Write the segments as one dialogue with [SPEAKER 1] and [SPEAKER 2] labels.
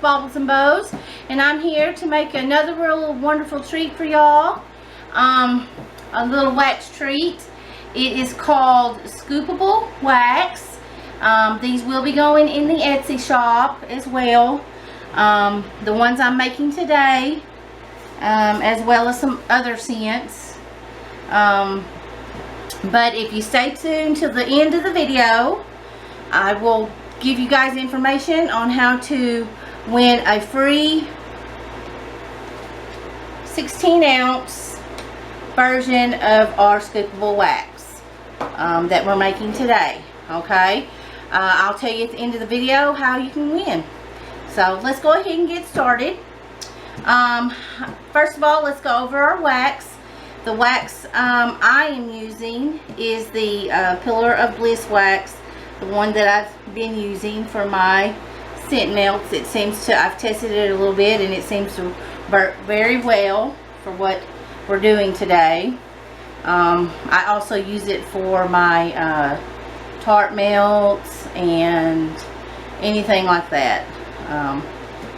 [SPEAKER 1] Baubles and Bows, and I'm here to make another real wonderful treat for y'all. A little wax treat. It is called Scoopable wax. These will be going in the Etsy shop as well. The ones I'm making today, as well as some other scents. But if you stay tuned till the end of the video, I will give you guys information on how to win a free 16-ounce version of our Scoopable wax that we're making today. Okay, I'll tell you at the end of the video how you can win. So let's go ahead and get started. First of all, let's go over our wax. The wax I am using is the Pillar of Bliss wax, the one that I've been using for my scent melts. It seems to, I've tested it a little bit, and it seems to work very well for what we're doing today. I also use it for my tart melts and anything like that.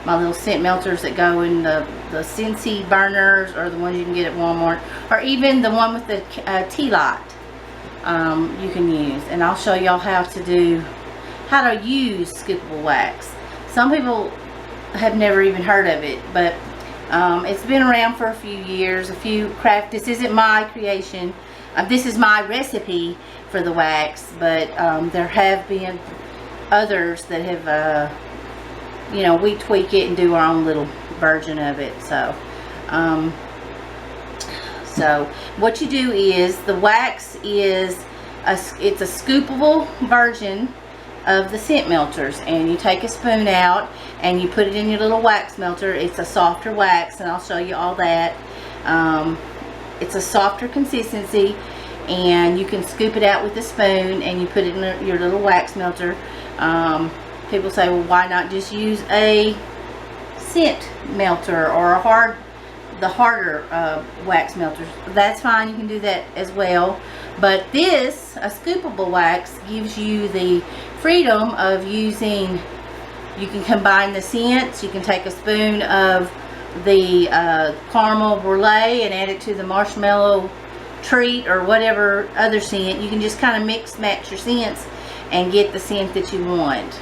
[SPEAKER 1] My little scent melters that go in the Scentsy burners, or the ones you can get at Walmart, or even the one with the tea light, you can use. And I'll show y'all how to use Scoopable wax. Some people have never even heard of it, but it's been around for a few years. This isn't my creation. This is my recipe for the wax, but there have been others that have you know, we tweak it and do our own little version of it. So so what you do is, the wax is it's a scoopable version of the scent melters, and you take a spoon out and you put it in your little wax melter. It's a softer wax, and I'll show you all that. It's a softer consistency, and you can scoop it out with a spoon and you put it in your little wax melter. People say, well, why not just use a scent melter or the harder wax melters? That's fine, you can do that as well. But this, a scoopable wax, gives you the freedom of using, you can combine the scents. You can take a spoon of the caramel brulee and add it to the marshmallow treat or whatever other scent. You can just kind of mix match your scents and get the scent that you want,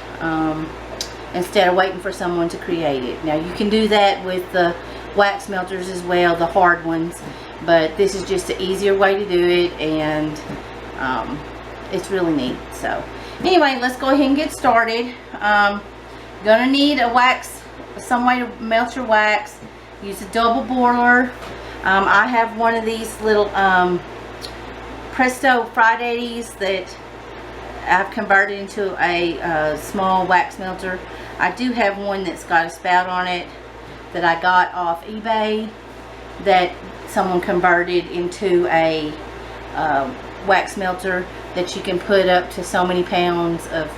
[SPEAKER 1] instead of waiting for someone to create it. Now, you can do that with the wax melters as well, the hard ones, but this is just an easier way to do it, and it's really neat. So anyway, let's go ahead and get started. Gonna need a wax, some way to melt your wax. Use a double boiler. I have one of these little Presto fried 80s that I've converted into a small wax melter. I do have one that's got a spout on it that I got off eBay, that someone converted into a wax melter that you can put up to so many pounds of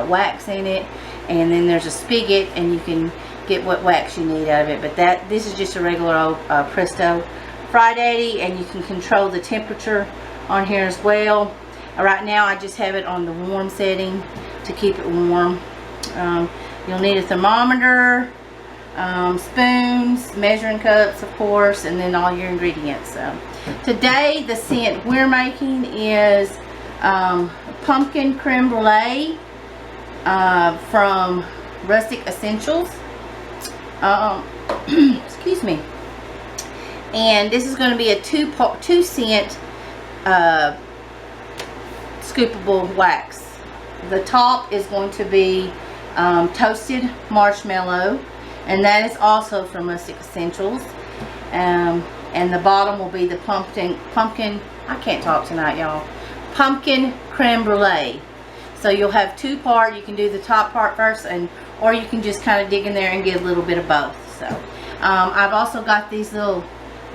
[SPEAKER 1] wax in it, and then there's a spigot and you can get what wax you need out of it. But this is just a regular old Presto fried 80, and you can control the temperature on here as well. Right now I just have it on the warm setting to keep it warm. You'll need a thermometer, spoons, measuring cups, of course, and then all your ingredients. So today the scent we're making is pumpkin creme brulee from Rustic Escentuals. Excuse me. And this is going to be a two scent scoopable wax. The top is going to be toasted marshmallow, and that is also from Rustic Escentuals. And the bottom will be the pumpkin. I can't talk tonight, y'all. Pumpkin creme brulee. So you'll have two part. You can do the top part first, or you can just kind of dig in there and get a little bit of both. So I've also got these little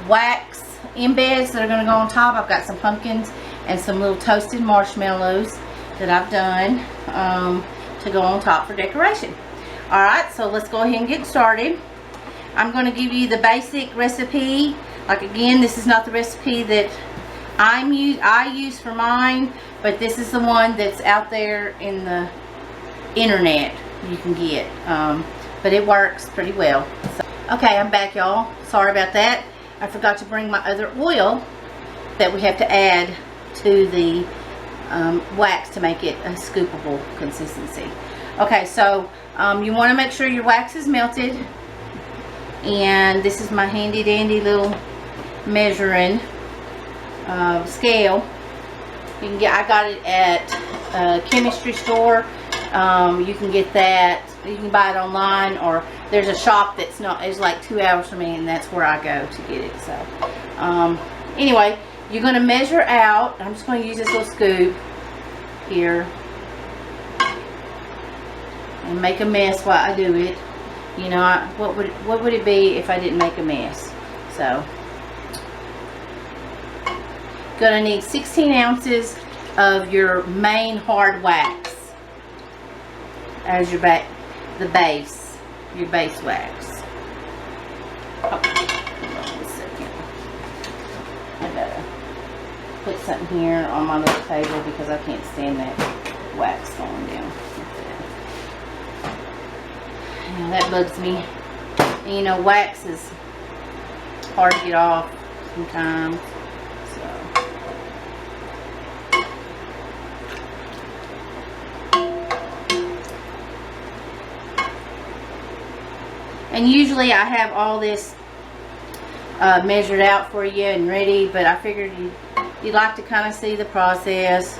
[SPEAKER 1] wax embeds that are going to go on top. I've got some pumpkins and some little toasted marshmallows that I've done to go on top for decoration. Alright, so let's go ahead and get started. I'm going to give you the basic recipe. Like, again, this is not the recipe that I use for mine, but this is the one that's out there in the internet you can get. but it works pretty well. So, okay, I'm back, y'all. Sorry about that. I forgot to bring my other oil that we have to add to the wax to make it a scoopable consistency. Okay, so you want to make sure your wax is melted, and this is my handy dandy little measuring scale. You can get, I got it at a chemistry store. You can get that. You can buy it online, or there's a shop that's not, is like 2 hours from me, and that's where I go to get it. So anyway, you're going to measure out. I'm just going to use this little scoop here and make a mess while I do it. You know, what would it be if I didn't make a mess? So gonna need 16 ounces of your main hard wax as your base wax. Oh, hold on a second. I gotta put something here on my little table because I can't stand that wax going down. Now that bugs me. And, you know, wax is hard to get off sometimes. And usually I have all this measured out for you and ready, but I figured you'd like to kind of see the process.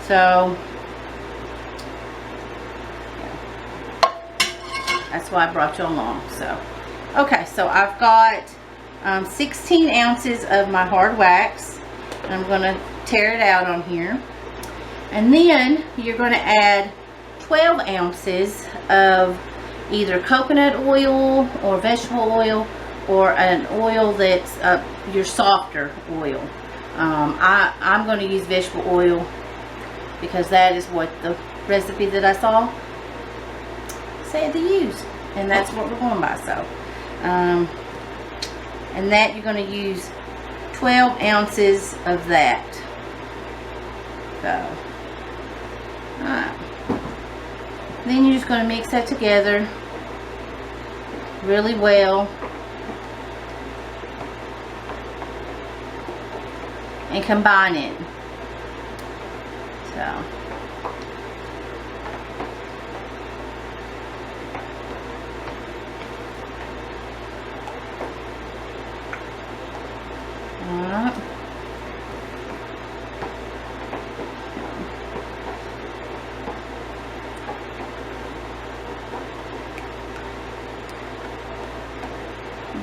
[SPEAKER 1] So yeah, that's why I brought you along. So okay, so I've got 16 ounces of my hard wax, and I'm going to tear it out on here. And then you're going to add 12 ounces of either coconut oil or vegetable oil, or an oil that's your softer oil. I'm going to use vegetable oil because that is what the recipe that I saw said to use, and that's what we're going by. So and that you're going to use 12 ounces of that. So alright, then you're just going to mix that together really well and combine it. So alright.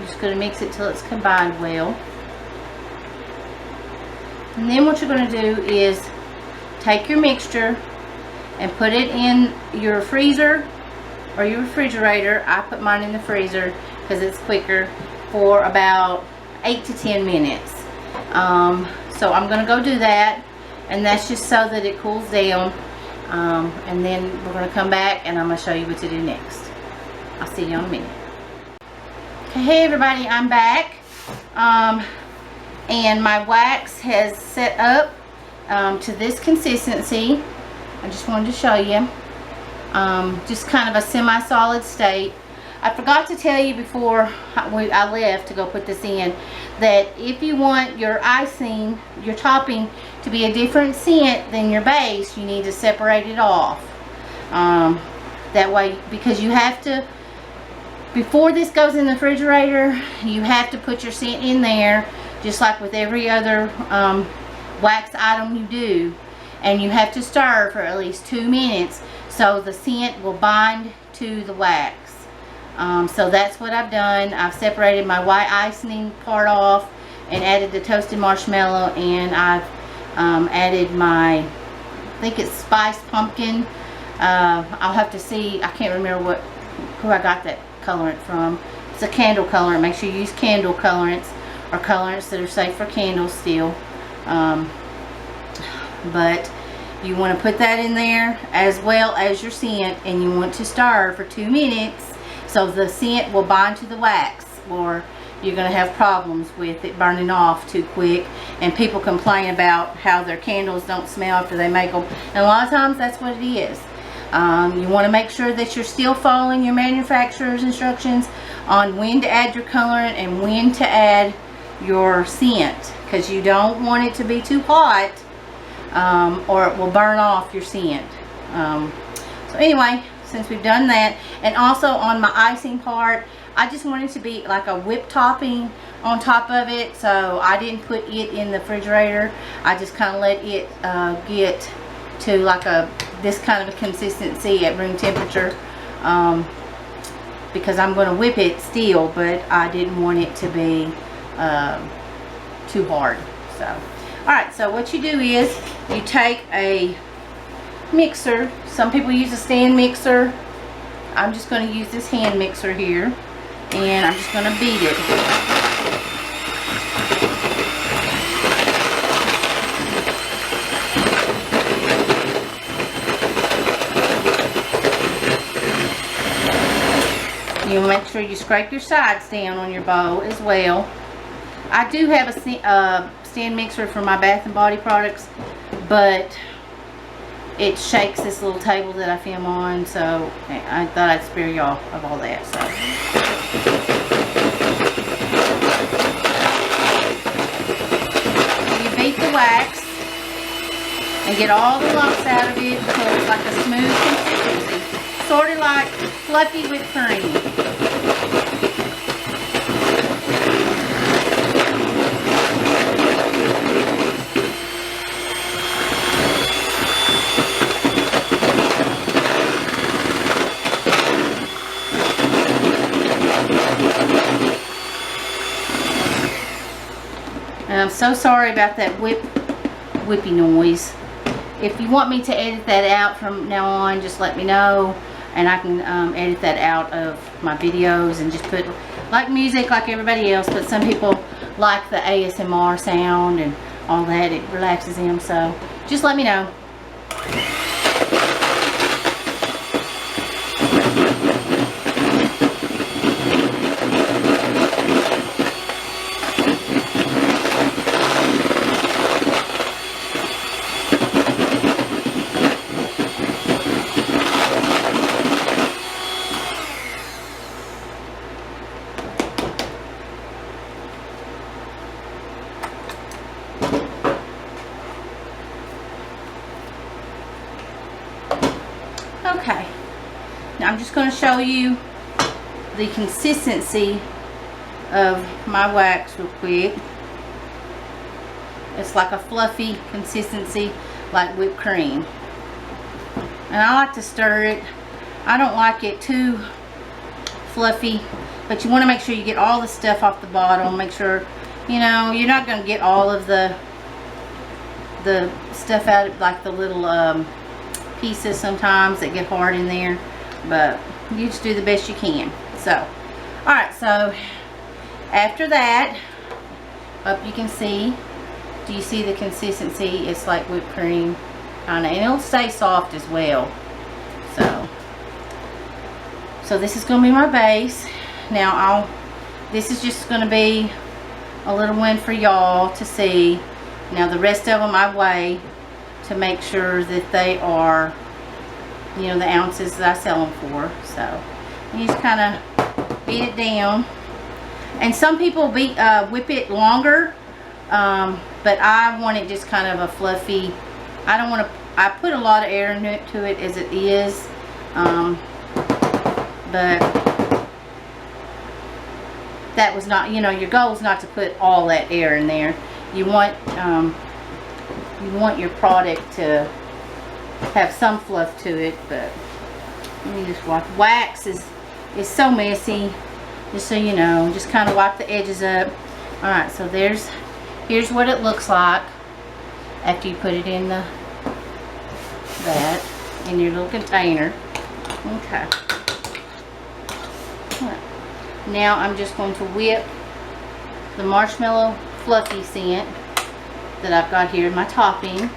[SPEAKER 1] Just going to mix it till it's combined well. And then what you're going to do is take your mixture and put it in your freezer or your refrigerator. I put mine in the freezer because it's quicker, for about 8 to 10 minutes. So I'm going to go do that, and that's just so that it cools down. And then we're going to come back and I'm going to show you what to do next. I'll see you in a minute. Hey everybody, I'm back, and my wax has set up to this consistency. I just wanted to show you, just kind of a semi-solid state. I forgot to tell you before I left to go put this in, that if you want your icing, your topping, to be a different scent than your base, you need to separate it off. That way, because you have to, before this goes in the refrigerator, you have to put your scent in there, just like with every other wax item you do. And you have to stir for at least 2 minutes so the scent will bind to the wax. So that's what I've done. I've separated my white icing part off and added the toasted marshmallow, and I've added my, I think it's spiced pumpkin. I'll have to see, I can't remember who I got that colorant from. It's a candle colorant. Make sure you use candle colorants, or colorants that are safe for candles still. But you want to put that in there as well as your scent, and you want to stir for 2 minutes so the scent will bind to the wax, or you're going to have problems with it burning off too quick. And people complain about how their candles don't smell after they make them, and a lot of times that's what it is. You want to make sure that you're still following your manufacturer's instructions on when to add your colorant and when to add your scent, because you don't want it to be too hot or it will burn off your scent. So anyway, since we've done that, and also on my icing part, I just wanted to be like a whipped topping on top of it, so I didn't put it in the refrigerator. I just kind of let it get to like this kind of a consistency at room temperature, because I'm going to whip it still, but I didn't want it to be too hard. So alright, so what you do is you take a mixer. Some people use a stand mixer. I'm just going to use this hand mixer here, and I'm just going to beat it. You make sure you scrape your sides down on your bowl as well. I do have a stand mixer for my Bath and Body products, but it shakes this little table that I film on, so I thought I'd spare y'all of all that. So you beat the wax and get all the lumps out of it until it's like a smooth consistency, sort of like fluffy whipped cream. And I'm so sorry about that whippy noise. If you want me to edit that out from now on, just let me know, and I can edit that out of my videos and just put like music like everybody else. But some people like the ASMR sound and all that. It relaxes them, so just let me know. Okay, now I'm just going to show you the consistency of my wax real quick. It's like a fluffy consistency, like whipped cream. And I like to stir it. I don't like it too fluffy, but you want to make sure you get all the stuff off the bottom. Make sure, you know, you're not going to get all of the stuff out of, like the little pieces sometimes that get hard in there, but you just do the best you can. So alright, so after that, up you can see, do you see the consistency? It's like whipped cream kinda, and it'll stay soft as well. So this is gonna be my base. Now this is just gonna be a little one for y'all to see. Now the rest of them I weigh to make sure that they are, you know, the ounces that I sell them for. So you just kind of beat it down. And some people whip it longer, but I want it just kind of a fluffy. I don't want to. I put a lot of air into it as it is, but that was not. You know, your goal is not to put all that air in there. You want your product to have some fluff to it, but let me just wipe. Wax is so messy, just so you know. Just kind of wipe the edges up. Alright, so here's what it looks like after you put it in in your little container. Okay. Now I'm just going to whip the marshmallow fluffy scent that I've got here in my topping.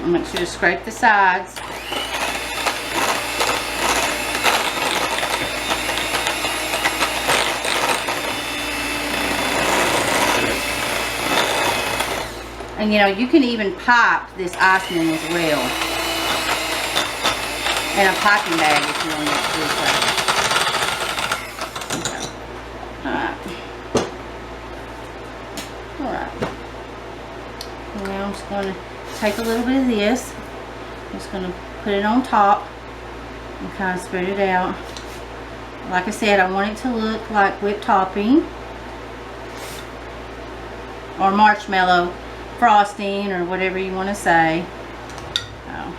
[SPEAKER 1] Make sure to scrape the sides. And you know, you can even pipe this icing as well in a piping bag if you want to do so. Okay. Alright. Now I'm just going to take a little bit of this. I'm just going to put it on top and kind of spread it out. Like I said, I want it to look like whipped topping or marshmallow frosting or whatever you want to say. Oh.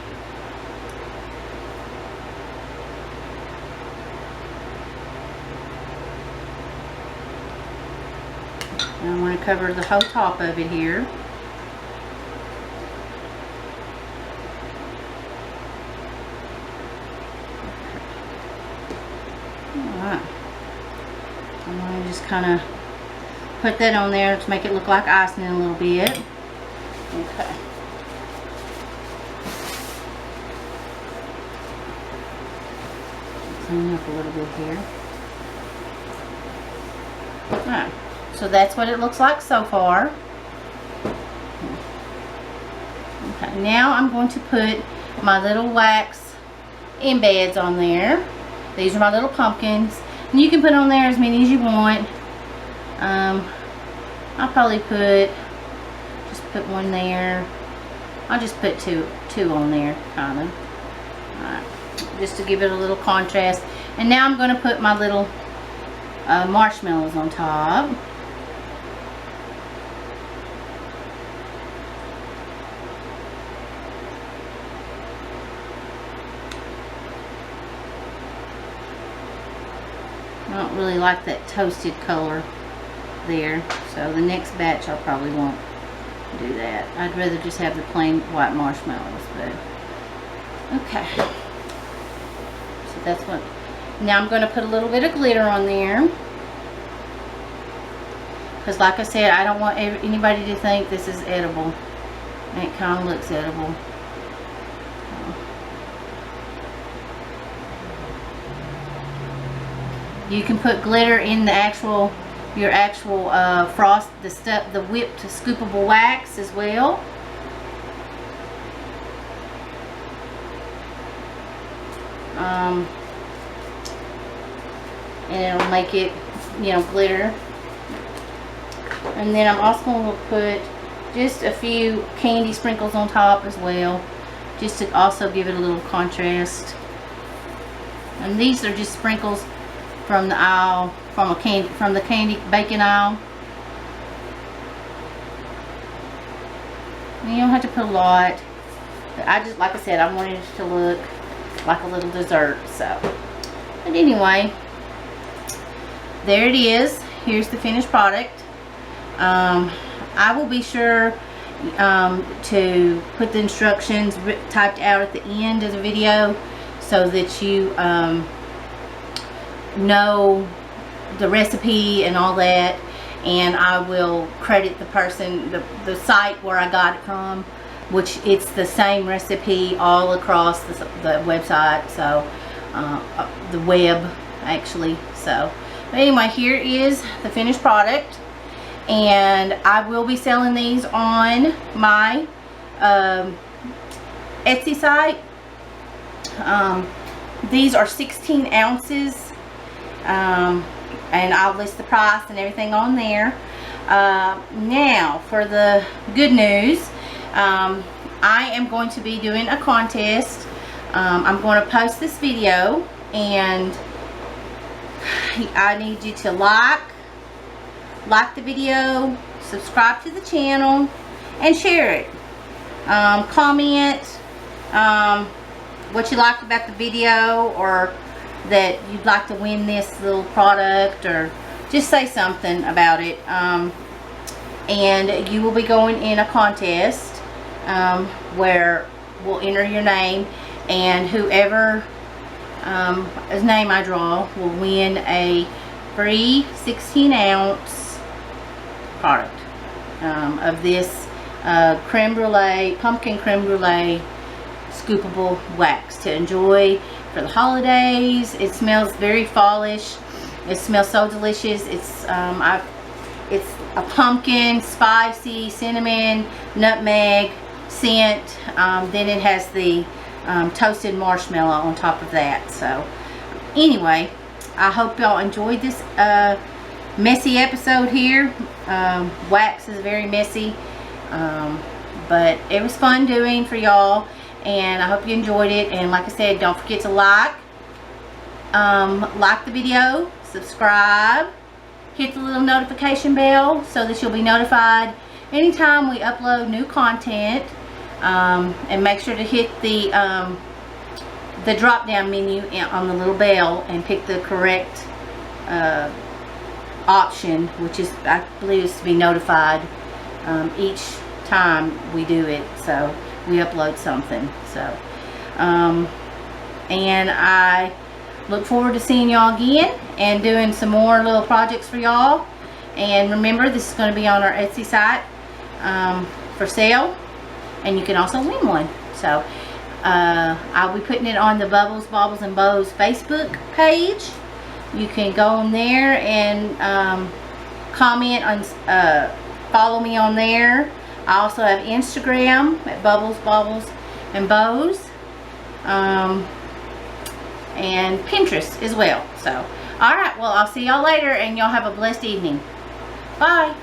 [SPEAKER 1] And I'm going to cover the whole top of it here. Alright. I'm going to just kind of put that on there to make it look like icing a little bit. Okay. Clean up a little bit here. Alright. So that's what it looks like so far. Okay. Now I'm going to put my little wax embeds on there. These are my little pumpkins. And you can put on there as many as you want. I'll probably just put one there. I'll just put two on there, kind of. Alright, just to give it a little contrast. And now I'm going to put my little marshmallows on top. I don't really like that toasted color there, so the next batch I probably won't do that. I'd rather just have the plain white marshmallows, but okay. So that's what. Now I'm going to put a little bit of glitter on there, because like I said, I don't want anybody to think this is edible. And it kind of looks edible. You can put glitter in the your actual frost, the whipped scoopable wax as well. And it'll make it, you know, glitter. And then I'm also going to put just a few candy sprinkles on top as well, just to also give it a little contrast. And these are just sprinkles from the aisle, from the candy baking aisle. And you don't have to put a lot. But I just, like I said, I wanted it to look like a little dessert. So, but anyway, there it is. Here's the finished product. I will be sure to put the instructions typed out at the end of the video so that you know the recipe and all that, and I will credit the person, the site where I got it from, which it's the same recipe all across the website, so the web actually. So but anyway, here is the finished product, and I will be selling these on my Etsy site. These are 16 ounces. And I'll list the price and everything on there. Now for the good news, I am going to be doing a contest. I'm going to post this video, and I need you to like the video, subscribe to the channel, and share it. Comment what you liked about the video, or that you'd like to win this little product, or just say something about it. And you will be going in a contest where we'll enter your name, and whoever his name I draw will win a free 16-ounce product of this creme brulee, pumpkin creme brulee scoopable wax to enjoy for the holidays. It smells very fallish. It smells so delicious. It's It's a pumpkin, spicy, cinnamon, nutmeg scent. Then it has the toasted marshmallow on top of that. So anyway, I hope y'all enjoyed this messy episode here. Wax is very messy, but it was fun doing for y'all, and I hope you enjoyed it. And like I said, don't forget to like the video, subscribe, hit the little notification bell so that you'll be notified anytime we upload new content, and make sure to hit the drop down menu on the little bell and pick the correct option, which is, I believe, is to be notified each time we do it, so we upload something. So and I look forward to seeing y'all again and doing some more little projects for y'all. And remember, this is going to be on our Etsy site for sale, and you can also win one. So I'll be putting it on the Bubbles, Baubles, and Bows Facebook page. You can go on there and comment on, follow me on there. I also have Instagram at Bubbles, Baubles, and Bows, and Pinterest as well. So alright, well, I'll see y'all later, and y'all have a blessed evening. Bye.